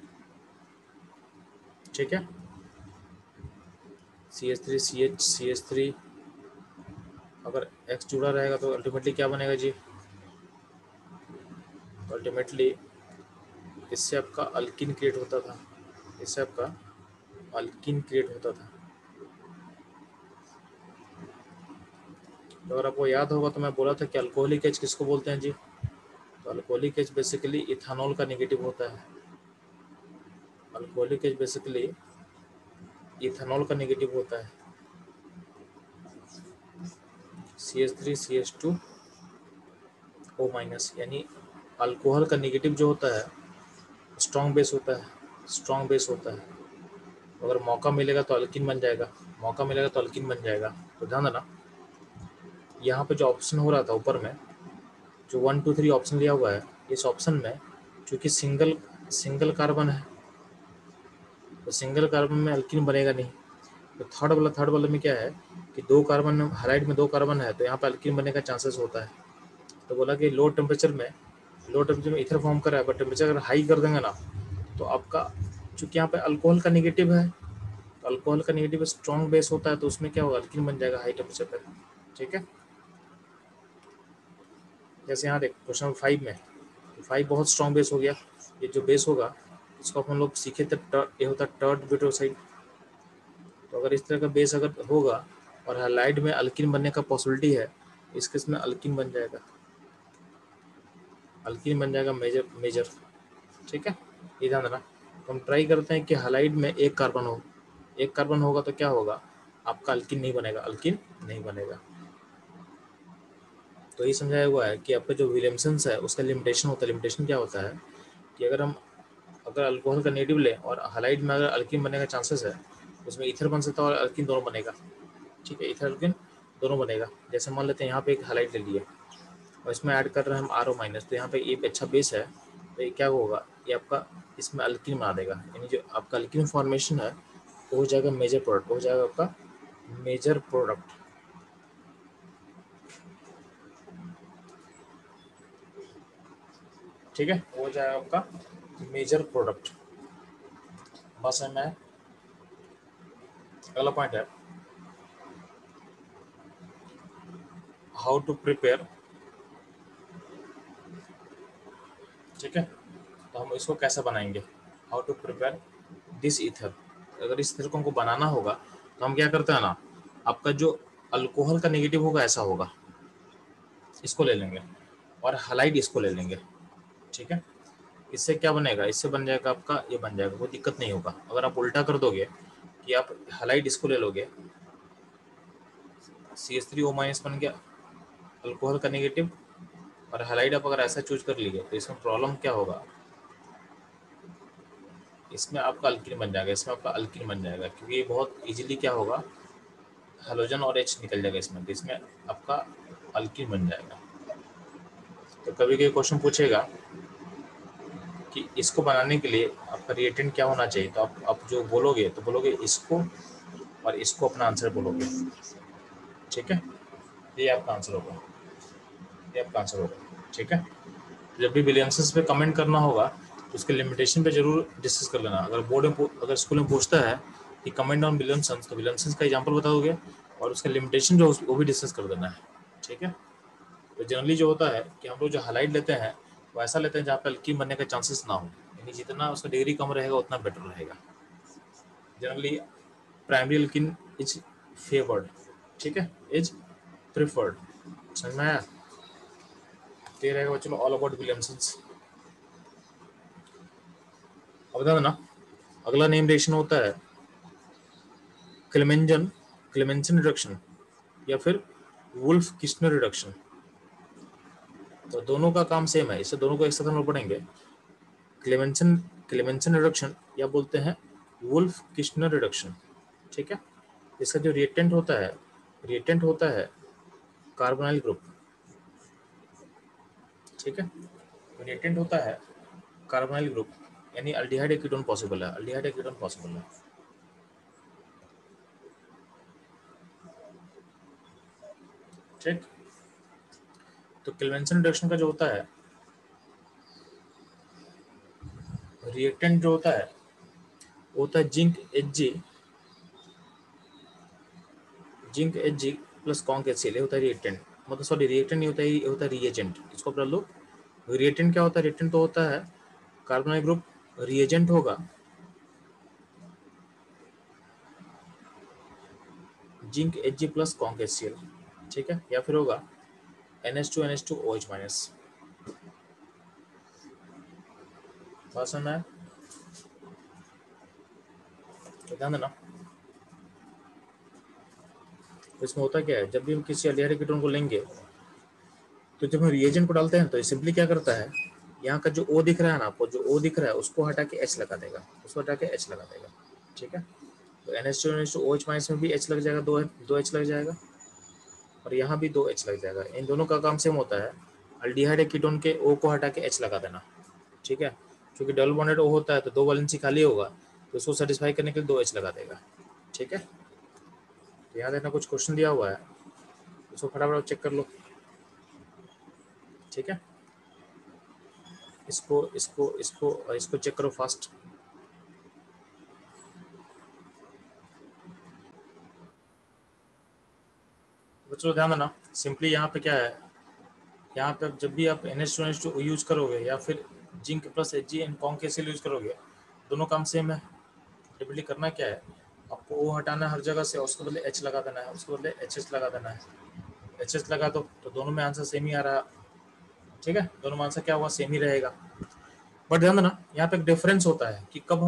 ठीक है। CH3 CH3 अगर X जुड़ा रहेगा तो अल्टीमेटली क्या बनेगा जी, तो अल्टीमेटली इससे आपका अल्किन क्रिएट होता था, इससे आपका अल्किन क्रिएट होता था। तो अगर आपको याद होगा तो मैं बोला था कि अल्कोहलिक एच किसको बोलते हैं जी, तो अल्कोहलिक एच बेसिकली इथानॉल का नेगेटिव होता है। अल्कोहलिक एच बेसिकली इथानॉल का नेगेटिव होता है, CH3 CH2 O-, यानी अल्कोहल का नेगेटिव जो होता है स्ट्रॉन्ग बेस होता है, स्ट्रॉन्ग बेस होता है। अगर मौका मिलेगा तो अल्किन बन जाएगा, मौका मिलेगा तो अल्किन बन जाएगा। तो ध्यान देना, यहाँ पे जो ऑप्शन हो रहा था ऊपर में, जो 1 2 3 ऑप्शन लिया हुआ है, इस ऑप्शन में चूँकि सिंगल सिंगल कार्बन है तो सिंगल कार्बन में अल्किन बनेगा नहीं। तो थर्ड वाले में क्या है कि 2 कार्बन, हाइलाइट में 2 कार्बन है, तो यहाँ पे अल्किन बनने का चांसेस होता है। तो बोला कि लो टेम्परेचर में इथर फॉर्म कर रहा है, बट टेम्परेचर अगर हाई कर देंगे ना तो आपका, चूँकि यहाँ पे अल्कोहल का नेगेटिव है, तो अल्कोहल का नेगेटिव स्ट्रॉन्ग बेस होता है, तो उसमें क्या होगा, अल्किन बन जाएगा हाई टेम्परेचर पर, ठीक है। जैसे यहाँ देख क्वेश्चन नंबर 5 में, तो 5 बहुत स्ट्रॉन्ग बेस हो गया। ये जो बेस होगा इसको हम लोग सीखे थे, ये होता है टर्ड ब्यूटोसाइड। तो अगर इस तरह का बेस अगर होगा और हैलाइड में अल्किन बनने का पॉसिबिलिटी है, इस केस में अल्किन बन जाएगा, अल्किन बन जाएगा मेजर मेजर, ठीक है। ये ध्यान देना। तो हम ट्राई करते हैं कि हैलाइड में एक कार्बन हो, एक कार्बन होगा तो क्या होगा, आपका अल्किन नहीं बनेगा, अल्किन नहीं बनेगा। तो ये समझाया हुआ है कि आपका जो विलियमसन्स है उसका लिमिटेशन होता है। लिमिटेशन क्या होता है कि अगर अल्कोहल का नेगेटिव लें और हालाइड में अगर अल्किन बनने का चांसेस है, उसमें ईथर बन सकता है और अल्किन दोनों बनेगा। ठीक है, ईथर अल्किन दोनों बनेगा। जैसे मान लेते हैं यहाँ पे एक हालाइड ले लिया और इसमें ऐड कर रहे हैं हम आर ओ माइनस, तो यहाँ पे एक अच्छा बेस है, तो ये क्या होगा, ये आपका इसमें अल्किन बना देगा। यानी जो आपका अल्किन फॉर्मेशन है वो हो जाएगा मेजर प्रोडक्ट, हो जाएगा आपका मेजर प्रोडक्ट। ठीक है, वो हो जाएगा आपका मेजर प्रोडक्ट। बस है, मैं अगला पॉइंट है हाउ टू प्रिपेयर। ठीक है, तो हम इसको कैसे बनाएंगे, how to prepare this ether. अगर इस ईथर को हमको बनाना होगा तो हम क्या करते हैं ना, आपका जो अल्कोहल का नेगेटिव होगा ऐसा होगा, इसको ले लेंगे और हलाइड इसको ले लेंगे। ठीक है, इससे क्या बनेगा, इससे बन जाएगा आपका, ये बन जाएगा, कोई दिक्कत नहीं होगा। अगर आप उल्टा कर दोगे कि आप हलाइड इसको ले लोगे, CH3O माइनस बन गया अल्कोहल का नेगेटिव, और हलाइड आप अगर ऐसा चूज कर लिए तो इसमें प्रॉब्लम क्या होगा, इसमें आपका अल्किन बन जाएगा, इसमें आपका अल्किन बन जाएगा, क्योंकि ये बहुत इजीली क्या होगा, हेलोजन और H निकल जाएगा इसमें, तो इसमें आपका अल्किन बन जाएगा। तो कभी कभी क्वेश्चन पूछेगा कि इसको बनाने के लिए आपका रिएक्टेंट क्या होना चाहिए, तो आप जो बोलोगे तो बोलोगे इसको और इसको अपना आंसर बोलोगे। ठीक है, ये आपका आंसर होगा, ये आपका आंसर होगा। ठीक है, जब भी विलियमसन्स पे कमेंट करना होगा तो उसके लिमिटेशन पे जरूर डिस्कस कर लेना। अगर बोर्ड में अगर स्कूल में पूछता है कि कमेंट ऑन विलियमसन्स, तो विलियमसन्स का एग्जांपल बताओगे और उसका लिमिटेशन जो वो भी डिस्कस कर देना है। ठीक है, तो जनरली जो होता है कि हम लोग जो हाईलाइट लेते हैं वो ऐसा लेते हैं जहाँ पे अल्कीन बनने का चांसेस ना हो, यानी जितना उसका डिग्री कम रहेगा उतना बेटर रहेगा। Generally primary alkene is favoured, ठीक है, इज प्रिफर्ड। समझ में आया? तो ये रहेगा बच्चों ऑल अबाउट विलियमसन्स। अब बता देना अगला नेम रिएक्शन होता है क्लेमेंजन क्लेमेंसन रिडक्शन या फिर वुल्फ किस्नर रिडक्शन। तो दोनों का काम सेम है, इससे दोनों को एक साथ हम लोग पढ़ेंगे। क्लेमेंसन क्लेमेंसन रिडक्शन या बोलते हैं वुल्फ किस्नर रिडक्शन। ठीक है, इसका जो रिएक्टेंट होता है कार्बोनाइल ग्रुप। ठीक है, रिएक्टेंट होता है कार्बोनाइल ग्रुप, यानी अल्डिहाइड एक कीटोन पॉसिबल है, अल्डिहाइड एक कीटोन पॉसिबल है। ठीक, तो क्लेमेंसन रिडक्शन का जो होता है रिएक्टेंट जो होता है वो होता है zinc H G plus conc H C L, होता है रिएक्टेंट। मतलब सॉरी, रिएक्टेंट नहीं होता है, ये होता है रिएजेंट। इसको पढ़ लो, रिएक्टेंट क्या होता है, रिएक्टेंट तो होता है कार्बोनाइल ग्रुप, रिएजेंट होगा zinc H G plus conc H C L. ठीक है, या फिर होगा NH2 माइनस। बात समझ में आया? तो ध्यान देना, तो इसमें होता क्या है, जब भी हम किसी अल्डिहाइड कीटोन को लेंगे तो जब हम रिएजेंट को डालते हैं तो ये सिंपली क्या करता है, यहाँ का जो O दिख रहा है ना आपको, जो O दिख रहा है उसको हटा के H लगा देगा, उसको हटा के H लगा देगा। ठीक है, तो NH2 माइनस में भी H लग जाएगा, दो H लग जाएगा, और यहाँ भी 2 H लग जाएगा। इन दोनों का काम सेम होता है, अल्डिहाइड कीटोन के O को हटा के H लगा देना। ठीक है, क्योंकि डबल बॉन्डेड O होता है तो दो वैलेंसी खाली होगा, तो उसको सेटिस्फाई करने के लिए 2H लगा देगा। ठीक है, तो यहाँ देखना कुछ क्वेश्चन दिया हुआ है, उसको फटाफट चेक कर लो। ठीक है, इसको इसको इसको इसको चेक करो फास्ट। बच्चों ध्यान देना, सिंपली यहाँ पे क्या है, यहाँ पे जब भी आप NH2 यूज करोगे या फिर zinc plus Hg and conc acid use करोगे, दोनों काम सेम है। सिंपली करना क्या है, आपको O हटाना है हर जगह से, उसके बदले H लगा देना है, उसके बदले HS लगा देना है। HS लगा दो तो दोनों में आंसर सेम ही आ रहा। ठीक है, दोनों में आंसर क्या हुआ, सेम ही रहेगा। बट ध्यान देना यहाँ पे एक डिफरेंस होता है कि कब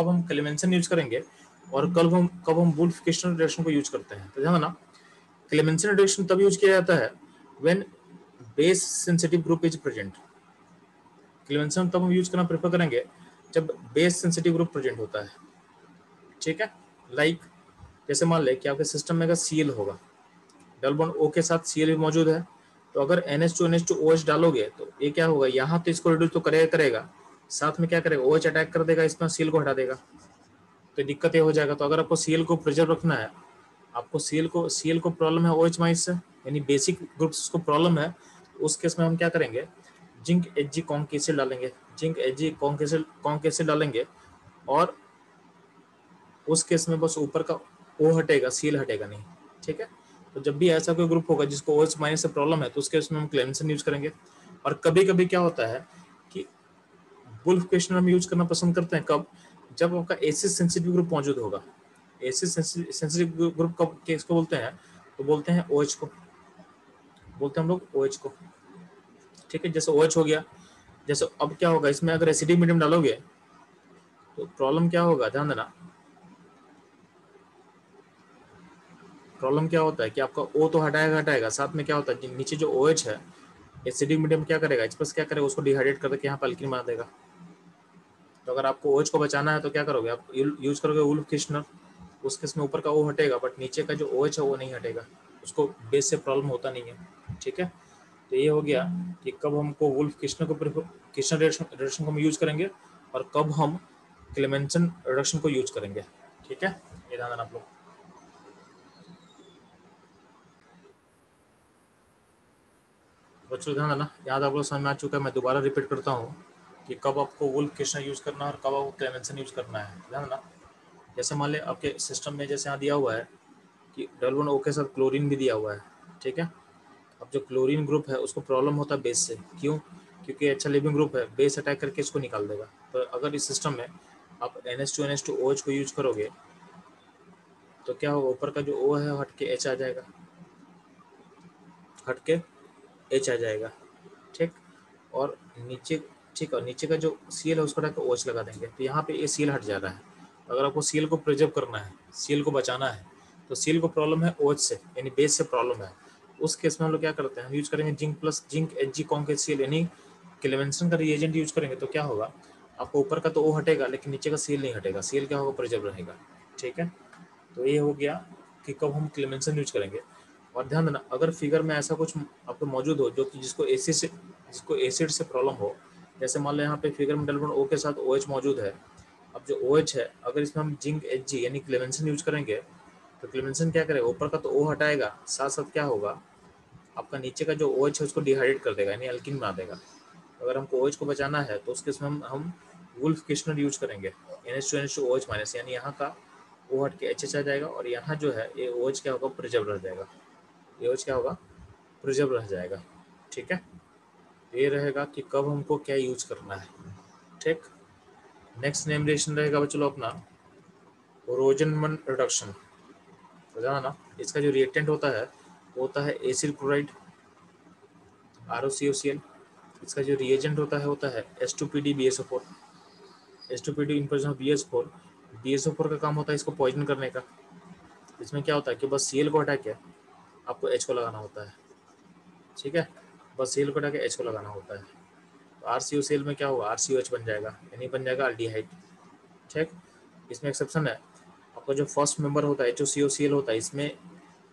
हम क्लेमेंसन यूज करेंगे और कब हम वुल्फ किस्नर रिएक्शन को यूज करते हैं। तो ध्यान देना, क्लेमेंसन रिएक्शन तब यूज किया जाता है when base sensitive group is present. Clemmensen तब हम यूज करना प्रेफर करेंगे जब बेस सेंसिटिव ग्रुप प्रेजेंट होता है, ठीक है। लाइक जैसे मान ले कि आपके सिस्टम में अगर सीएल होगा, डबल बॉन्ड ओ के साथ सीएल भी मौजूद है, तो अगर NH2NH2OH डालोगे तो ये क्या होगा, यहाँ तो इसको रिड्यूस तो करेगा, साथ में क्या करेगा, OH अटैक कर देगा, इसमें सीएल को हटा देगा, तो दिक्कत ये हो जाएगा। तो अगर आपको सीएल को प्रिजर्व रखना है, आपको सीएल को प्रॉब्लम है OH माइनस से, यानी बेसिक ग्रुप्स को प्रॉब्लम है, तो उस केस में हम क्या करेंगे, जिंक Hg कॉन्क एसिड डालेंगे, जिंक Hg कॉन्क एसिड डालेंगे, और उस केस में बस ऊपर का O हटेगा, सीएल हटेगा नहीं, ठीक है। तो जब भी ऐसा कोई ग्रुप होगा जिसको OH माइनस से प्रॉब्लम है, तो उस केस में हम क्लेमेंसन यूज करेंगे। और कभी कभी क्या होता है कि वुल्फ क्वेश्चन हम यूज करना पसंद करते हैं कब, जब आपका एसिड सेंसिटिव ग्रुप मौजूद होगा। एसिड सेंसिटिव ग्रुप कब किसको बोलते हैं, तो बोलते हैं OH को, बोलते हैं हम लोग OH को, ठीक है। जैसे OH हो गया, जैसे अब क्या होगा, इसमें अगर एसिडिक मीडियम डालोगे तो प्रॉब्लम क्या होगा, ध्यान देना। प्रॉब्लम क्या होता है कि आपका O तो हटाएगा, साथ में क्या होता है नीचे जो OH है, एसिडिक मीडियम क्या करेगा, इस पर क्या करेगा, उसको डिहाइड्रेट कर देके यहाँ पर अल्कीन बना देगा। तो अगर आपको OH को बचाना है तो क्या करोगे, आप यूज करोगे वुल्फ किश्नर, उस केस में ऊपर का O हटेगा, बट नीचे का जो OH है वो नहीं हटेगा, उसको बेस से प्रॉब्लम होता नहीं है, ठीक है। तो ये हो गया कि कब हमको वुल्फ किश्नर को किश्नर रिडक्शन को हम यूज करेंगे, और कब हम क्लेमेंसन रिडक्शन को यूज करेंगे, ठीक है। ये ध्यान देना आप लोग। बच्चों ध्यान देना, याद आप लोग समझ में आ चुका है, मैं दोबारा रिपीट करता हूँ कि कब आपको वुल्फ किश्नर यूज करना है और कब आपको क्लेमेंसन यूज करना है, ध्यान देना। जैसे मान ले आपके सिस्टम में जैसे यहाँ दिया हुआ है कि डबल O के साथ क्लोरीन भी दिया हुआ है, ठीक है। अब जो क्लोरीन ग्रुप है उसको प्रॉब्लम होता है बेस से, क्यों, क्योंकि अच्छा लिविंग ग्रुप है, बेस अटैक करके इसको निकाल देगा। तो अगर इस सिस्टम में आप NH2NH2OH को यूज करोगे तो क्या होगा, ऊपर का जो O है हट के H आ जाएगा, हट के H आ जाएगा, ठीक। और नीचे, ठीक, और नीचे का जो सीएल है उसको हटा OH लगा देंगे, तो यहाँ पे ये सीएल हट जा रहा है। अगर आपको सीएल को प्रिजर्व करना है, सीएल को बचाना है, तो सीएल को प्रॉब्लम है OH से, यानी बेस से प्रॉब्लम है, उस केस में हम लोग क्या करते हैं, हम यूज करेंगे zinc plus zinc Hg conc HCl, यानी क्लेमेंसन का रिएजेंट यूज करेंगे। तो क्या होगा, आपको ऊपर का तो O हटेगा लेकिन नीचे का सीएल नहीं हटेगा, सीएल क्या होगा, प्रिजर्व रहेगा, ठीक है। तो ये हो गया कि कब हम क्लेमेंसन यूज करेंगे। और ध्यान देना, अगर फिगर में ऐसा कुछ आपको मौजूद हो जो कि जिसको एसिड से प्रॉब्लम हो, जैसे मान लो यहाँ पे फिगर में डबल बॉन्ड O के साथ OH मौजूद है, अब जो OH है अगर इसमें हम जिंक Hg यानी क्लेमेंसन यूज करेंगे, तो क्लेमेंसन क्या करेगा, ऊपर का तो O हटाएगा, साथ साथ क्या होगा, आपका नीचे का जो OH है उसको डिहाइड्रेट कर देगा, यानी अल्कीन बना देगा। अगर हमको OH को बचाना है तो उसके इसमें हम वुल्फ किश्नर यूज करेंगे, NH2NH2OH माइनस, यानी यहाँ का O हट के HH आ जाएगा, और यहाँ जो है ये OH क्या होगा, प्रिजर्व रह जाएगा, ये OH क्या होगा, प्रिजर्व रह जाएगा, ठीक है। ये रहेगा कि कब हमको क्या यूज करना है, ठीक। नेक्स्ट नेम रिएक्शन रहेगा बच्चों अपना रोजनमन रिडक्शन। तो जाना ना, इसका जो रिएक्टेंट होता है वो होता है एसिल क्लोराइड ROCOCl। इसका जो रिएजेंट होता है H2PD BSO4। H2PD in presence of BSO4, BSO4 का काम होता है इसको पॉइजन करने का। इसमें क्या होता है कि बस Cl को हटा के आपको H को लगाना होता है, ठीक है, बस Cl को हटा के H को लगाना होता है। तो RCOCl में क्या होगा, RCOH बन जाएगा, यानी बन जाएगा अल्डिहाइड, ठीक। इसमें एक्सेप्शन है, आपका जो फर्स्ट मेंबर होता है HOCOCl होता है, इसमें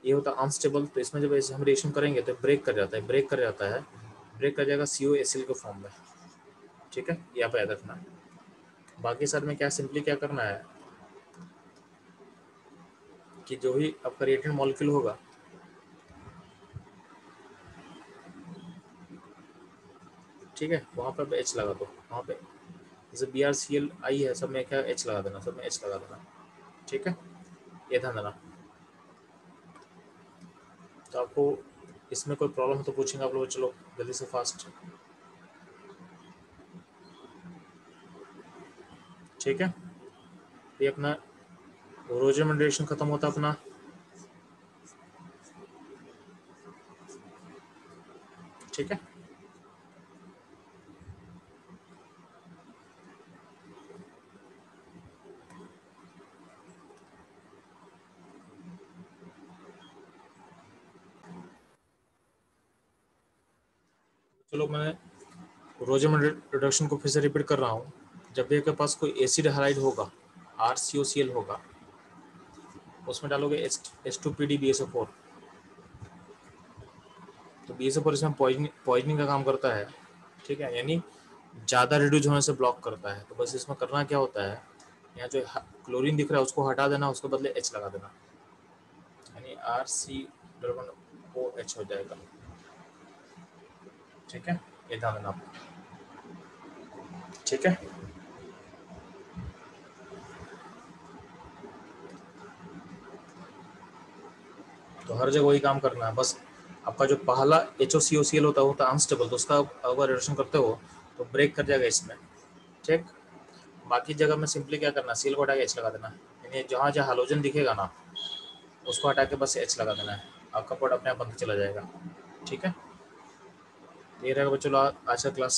ये होता है अनस्टेबल, तो इसमें जब ऐसे हम रिएक्शन करेंगे तो ब्रेक कर जाता है, ब्रेक कर जाएगा COACl के फॉर्म में, ठीक है, यहाँ पे याद रखना। बाकी सर में क्या सिंपली क्या करना है कि जो भी आपका रिएक्टेंट मॉलिक्यूल होगा, ठीक है, वहाँ पर H लगा दो, वहाँ पे जैसे BrCl आई है, सब में क्या H लगा देना, सब में H लगा देना, ठीक है, ये ध्यान देना। तो आपको इसमें कोई प्रॉब्लम हो तो पूछेंगे आप लोग, चलो जल्दी से फास्ट, ठीक है। ये अपना रोजन रिएक्शन खत्म होता अपना, ठीक है। चलो मैं रोजेमन रिडक्शन को फिर से रिपीट कर रहा हूँ। जब भी आपके पास कोई एसिड हैलाइड होगा, RCOCl होगा, उसमें डालोगे H2PD BSO4। तो BSO4 इसमें पॉइजनिंग का काम करता है, ठीक है, यानी ज़्यादा रिड्यूज होने से ब्लॉक करता है। तो बस इसमें करना क्या होता है, यहाँ जो क्लोरीन दिख रहा है उसको हटा देना, उसके बदले H लगा देना, यानी RC OH हो जाएगा। ठीक है, ये ध्यान देना आपको। ठीक है, तो हर जगह वही काम करना है। बस आपका जो पहला HOCOCl होता है अनस्टेबल, तो उसका अगर रिडक्शन करते हो तो ब्रेक कर जाएगा इसमें। ठीक, बाकी जगह में सिंपली क्या करना है, सील को हटा के H लगा देना है, यानी जहाँ जहाँ हाइड्रोजन दिखेगा ना उसको हटा के बस H लगा देना है, आपका पॉट अपने आप बंद चला जाएगा। ठीक है, तो ये रहेगा बच्चों आज का क्लास।